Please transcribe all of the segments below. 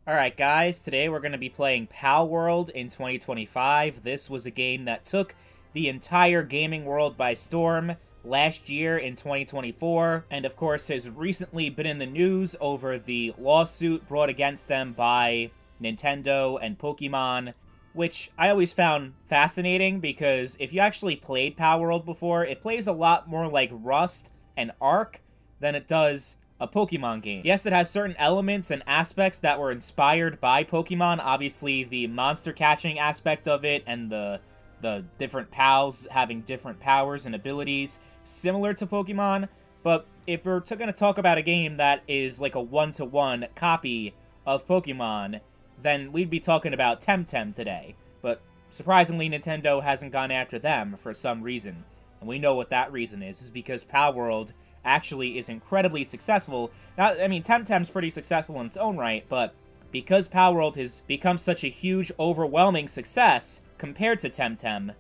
Alright guys, today we're going to be playing Palworld in 2025. This was a game that took the entire gaming world by storm last year in 2024, and of course has recently been in the news over the lawsuit brought against them by Nintendo and Pokemon, which I always found fascinating because if you actually played Palworld before, it plays a lot more like Rust and Ark than it does a Pokemon game. Yes, it has certain elements and aspects that were inspired by Pokemon. Obviously, the monster catching aspect of it and the different pals having different powers and abilities similar to Pokemon. But if we're going to talk about a game that is like a one-to-one copy of Pokemon, then we'd be talking about Temtem today. But surprisingly, Nintendo hasn't gone after them for some reason. And we know what that reason is because Palworld actually is incredibly successful. Now, I mean, Temtem's pretty successful in its own right, but because Palworld has become such a huge, overwhelming success compared to Temtem,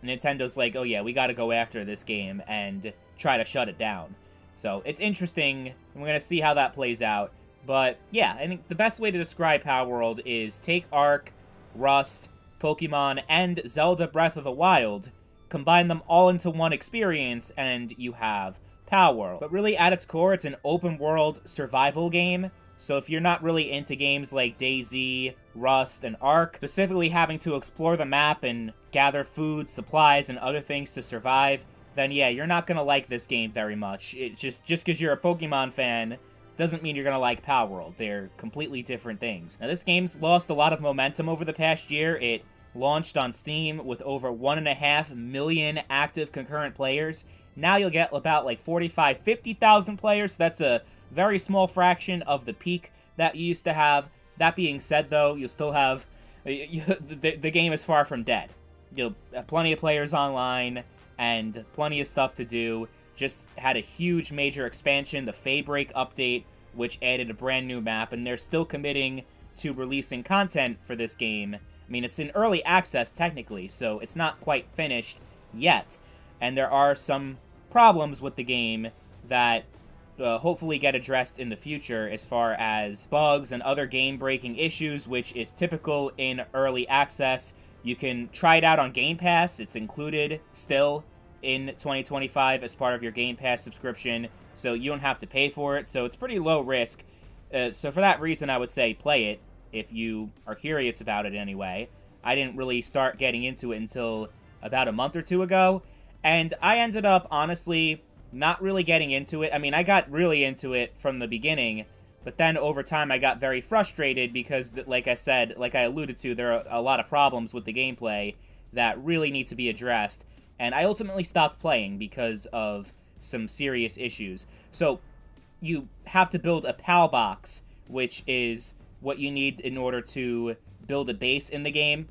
Nintendo's like, oh yeah, we gotta go after this game and try to shut it down. So, it's interesting, and we're gonna see how that plays out. But, yeah, I think the best way to describe Palworld is take Ark, Rust, Pokemon, and Zelda Breath of the Wild, combine them all into one experience, and you have Palworld. But really, at its core, it's an open-world survival game. So if you're not really into games like DayZ, Rust, and Ark, specifically having to explore the map and gather food, supplies, and other things to survive, then yeah, you're not gonna like this game very much. It just because you're a Pokemon fan doesn't mean you're gonna like Palworld. They're completely different things. Now, this game's lost a lot of momentum over the past year. It launched on Steam with over 1.5 million active concurrent players. Now you'll get about like 50,000 players. That's a very small fraction of the peak that you used to have. That being said, though, you'll still have... the game is far from dead. You'll have plenty of players online and plenty of stuff to do. Just had a huge major expansion, the Faybreak update, which added a brand new map, and they're still committing to releasing content for this game. I mean, it's in early access, technically, so it's not quite finished yet. And there are some problems with the game that hopefully get addressed in the future as far as bugs and other game-breaking issues, which is typical in early access. You can try it out on Game Pass. It's included still in 2025 as part of your Game Pass subscription, so you don't have to pay for it. So it's pretty low risk. So for that reason, I would say play it if you are curious about it anyway. I didn't really start getting into it until about a month or two ago. And I ended up, honestly, not really getting into it. I mean, I got really into it from the beginning, but then over time I got very frustrated because, like I said, like I alluded to, there are a lot of problems with the gameplay that really need to be addressed. And I ultimately stopped playing because of some serious issues. So, you have to build a PAL box, which is what you need in order to build a base in the game.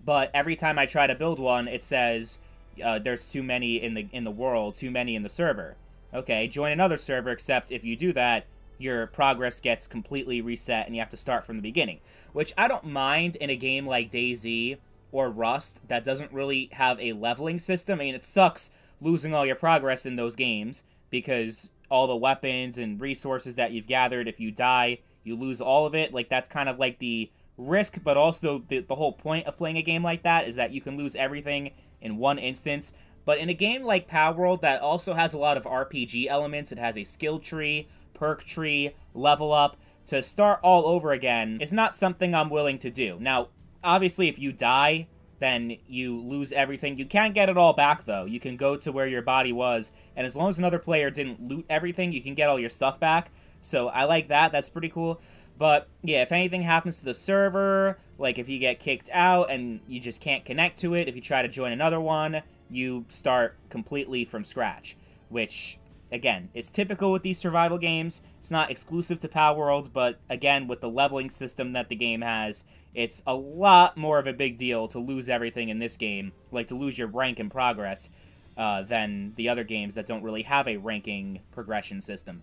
But every time I try to build one, it says... there's too many in the world, too many in the server. Okay, join another server, except if you do that, your progress gets completely reset and you have to start from the beginning. Which I don't mind in a game like DayZ or Rust that doesn't really have a leveling system. I mean, it sucks losing all your progress in those games because all the weapons and resources that you've gathered, if you die, you lose all of it. Like, that's kind of like the risk, but also the whole point of playing a game like that is that you can lose everything in one instance. But in a game like Palworld that also has a lot of RPG elements, it has a skill tree, perk tree, level up, to start all over again is not something I'm willing to do. Now, obviously, if you die, then you lose everything. You can't get it all back, though. You can go to where your body was, and as long as another player didn't loot everything, you can get all your stuff back. So I like that. That's pretty cool. But, yeah, if anything happens to the server, like if you get kicked out and you just can't connect to it, if you try to join another one, you start completely from scratch. Which, again, is typical with these survival games. It's not exclusive to Palworld, but, again, with the leveling system that the game has, it's a lot more of a big deal to lose everything in this game, like to lose your rank and progress, than the other games that don't really have a ranking progression system.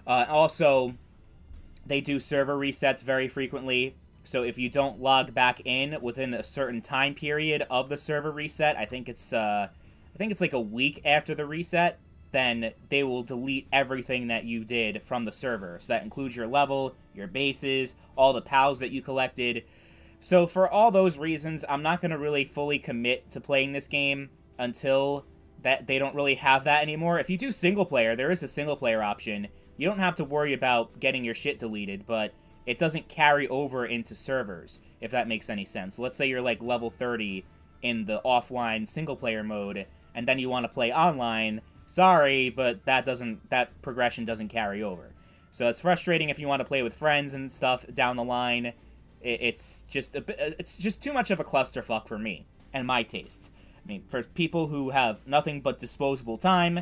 Also... they do server resets very frequently, so if you don't log back in within a certain time period of the server reset, I think it's like a week after the reset, then they will delete everything that you did from the server. So that includes your level, your bases, all the pals that you collected. So for all those reasons, I'm not going to really fully commit to playing this game until that they don't really have that anymore. If you do single player, there is a single player option. You don't have to worry about getting your shit deleted, but it doesn't carry over into servers, if that makes any sense. Let's say you're like level 30 in the offline single player mode, and then you want to play online. Sorry, but that progression doesn't carry over. So it's frustrating if you want to play with friends and stuff down the line. It's just too much of a clusterfuck for me and my tastes. I mean, for people who have nothing but disposable time,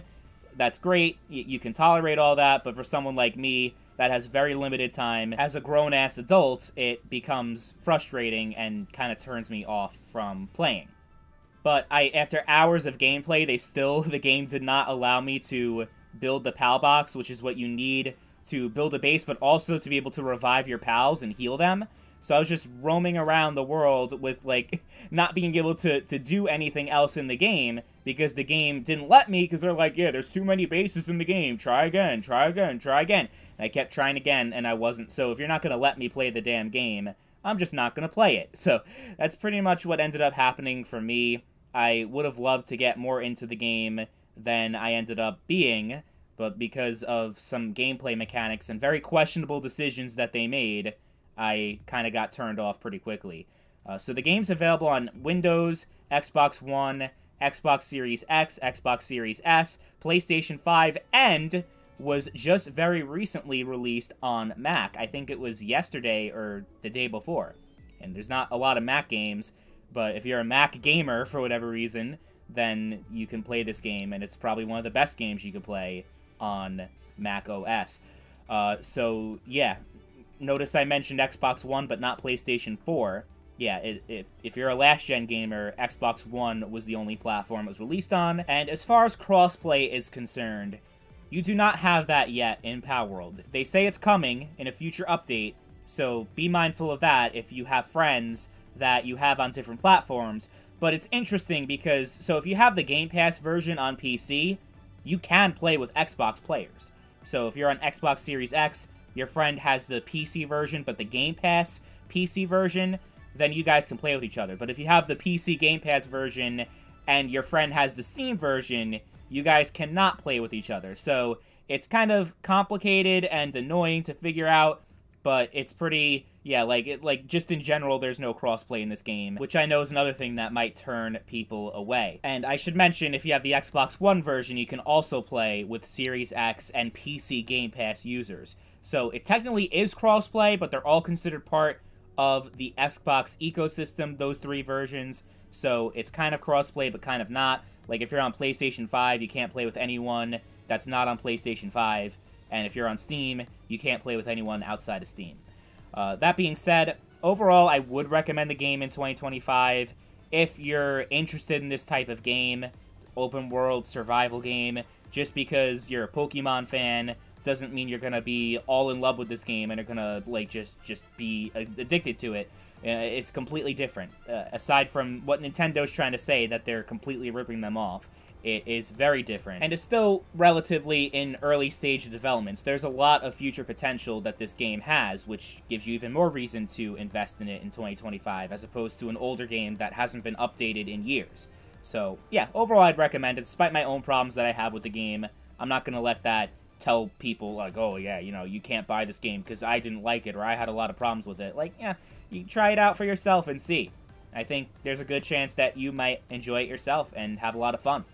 that's great. You can tolerate all that, but for someone like me that has very limited time, as a grown-ass adult, it becomes frustrating and kind of turns me off from playing. But after hours of gameplay, the game did not allow me to build the pal box, which is what you need to build a base, but also to be able to revive your pals and heal them. So I was just roaming around the world with, like, not being able to do anything else in the game, because the game didn't let me, because they're like, yeah, there's too many bases in the game, try again, try again, try again. And I kept trying again, and I wasn't. So if you're not going to let me play the damn game, I'm just not going to play it. So that's pretty much what ended up happening for me. I would have loved to get more into the game than I ended up being, but because of some gameplay mechanics and very questionable decisions that they made, I kind of got turned off pretty quickly. So the game's available on Windows, Xbox One, Xbox Series X, Xbox Series S, PlayStation 5, and was just very recently released on Mac. I think it was yesterday or the day before. And there's not a lot of Mac games, but if you're a Mac gamer for whatever reason, then you can play this game, and it's probably one of the best games you can play on Mac OS. So, yeah. Notice I mentioned Xbox One, but not PlayStation 4. Yeah, if you're a last-gen gamer, Xbox One was the only platform it was released on. And as far as crossplay is concerned, you do not have that yet in Palworld. They say it's coming in a future update, so be mindful of that if you have friends that you have on different platforms. But it's interesting because, so if you have the Game Pass version on PC, you can play with Xbox players. So if you're on Xbox Series X, your friend has the PC version, but the Game Pass PC version, then you guys can play with each other. But if you have the PC Game Pass version and your friend has the Steam version, you guys cannot play with each other. So it's kind of complicated and annoying to figure out, but it's pretty, yeah, like just in general, there's no crossplay in this game, which I know is another thing that might turn people away. And I should mention, if you have the Xbox One version, you can also play with Series X and PC Game Pass users. So it technically is crossplay, but they're all considered part of the Xbox ecosystem, those three versions. So it's kind of crossplay, but kind of not. Like if you're on PlayStation 5, you can't play with anyone that's not on PlayStation 5. And if you're on Steam, you can't play with anyone outside of Steam. That being said, overall, I would recommend the game in 2025 if you're interested in this type of game, open world survival game. Just because you're a Pokemon fan doesn't mean you're gonna be all in love with this game and are gonna like just be addicted to it. It's completely different. Aside from what Nintendo's trying to say, that they're completely ripping them off, it is very different, and is still relatively in early stage developments. There's a lot of future potential that this game has, which gives you even more reason to invest in it in 2025, as opposed to an older game that hasn't been updated in years. So, yeah, overall I'd recommend it, despite my own problems that I have with the game. I'm not gonna let that tell people, like, oh, yeah, you know, you can't buy this game because I didn't like it, or I had a lot of problems with it. Like, yeah, you can try it out for yourself and see. I think there's a good chance that you might enjoy it yourself and have a lot of fun.